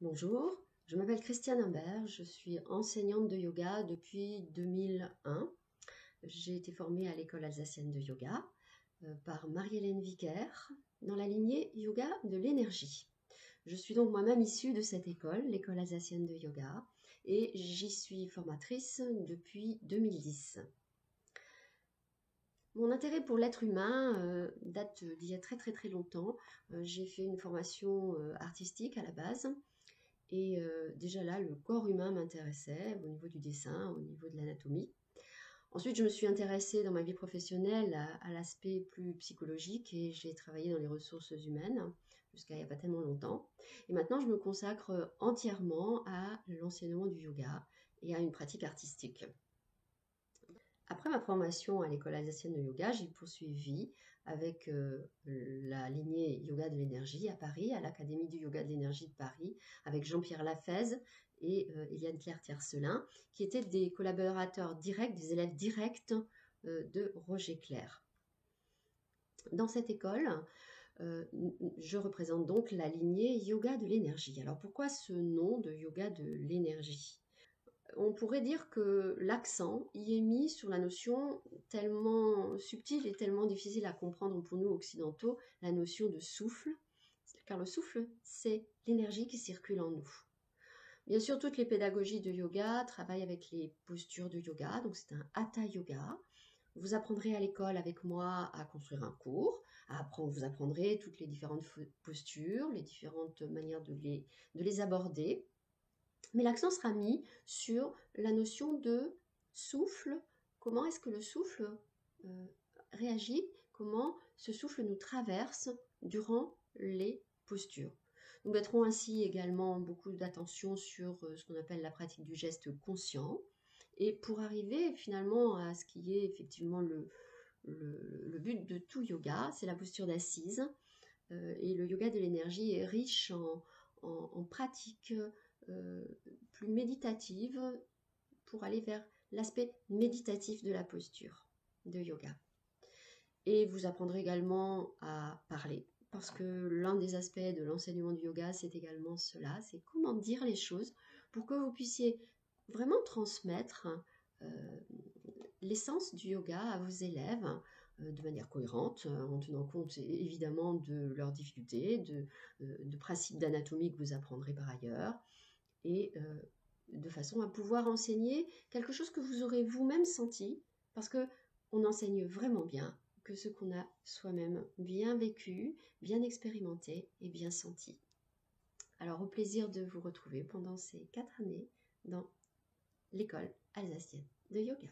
Bonjour, je m'appelle Christiane Imbert, je suis enseignante de yoga depuis 2001. J'ai été formée à l'école alsacienne de yoga par Marie-Hélène Vicaire dans la lignée yoga de l'énergie. Je suis donc moi-même issue de cette école, l'école alsacienne de yoga, et j'y suis formatrice depuis 2010. Mon intérêt pour l'être humain date d'il y a très longtemps. J'ai fait une formation artistique à la base. Et déjà là, le corps humain m'intéressait au niveau du dessin, au niveau de l'anatomie. Ensuite, je me suis intéressée dans ma vie professionnelle à l'aspect plus psychologique et j'ai travaillé dans les ressources humaines jusqu'à il n'y a pas tellement longtemps. Et maintenant, je me consacre entièrement à l'enseignement du yoga et à une pratique artistique. Après ma formation à l'école alsacienne de yoga, j'ai poursuivi avec la lignée yoga de l'énergie à Paris, à l'Académie du yoga de l'énergie de Paris, avec Jean-Pierre Lafèze et Eliane Claire-Tiercelin, qui étaient des collaborateurs directs, des élèves directs de Roger Clair. Dans cette école, je représente donc la lignée yoga de l'énergie. Alors pourquoi ce nom de yoga de l'énergie ? On pourrait dire que l'accent y est mis sur la notion tellement subtile et tellement difficile à comprendre pour nous occidentaux, la notion de souffle, car le souffle, c'est l'énergie qui circule en nous. Bien sûr, toutes les pédagogies de yoga travaillent avec les postures de yoga, donc c'est un hatha yoga. Vous apprendrez à l'école avec moi à construire un cours, vous apprendrez toutes les différentes postures, les différentes manières de les aborder. Mais l'accent sera mis sur la notion de souffle. Comment est-ce que le souffle réagit? Comment ce souffle nous traverse durant les postures? Nous mettrons ainsi également beaucoup d'attention sur ce qu'on appelle la pratique du geste conscient. Et pour arriver finalement à ce qui est effectivement le but de tout yoga, c'est la posture d'assise. Et le yoga de l'énergie est riche en pratiques plus méditative pour aller vers l'aspect méditatif de la posture de yoga. Et vous apprendrez également à parler, parce que l'un des aspects de l'enseignement du yoga, c'est également cela, c'est comment dire les choses pour que vous puissiez vraiment transmettre l'essence du yoga à vos élèves de manière cohérente, en tenant compte évidemment de leurs difficultés, de principes d'anatomie que vous apprendrez par ailleurs, et de façon à pouvoir enseigner quelque chose que vous aurez vous-même senti, parce que on enseigne vraiment bien que ce qu'on a soi-même bien vécu, bien expérimenté et bien senti. Alors au plaisir de vous retrouver pendant ces 4 années dans l'école alsacienne de yoga.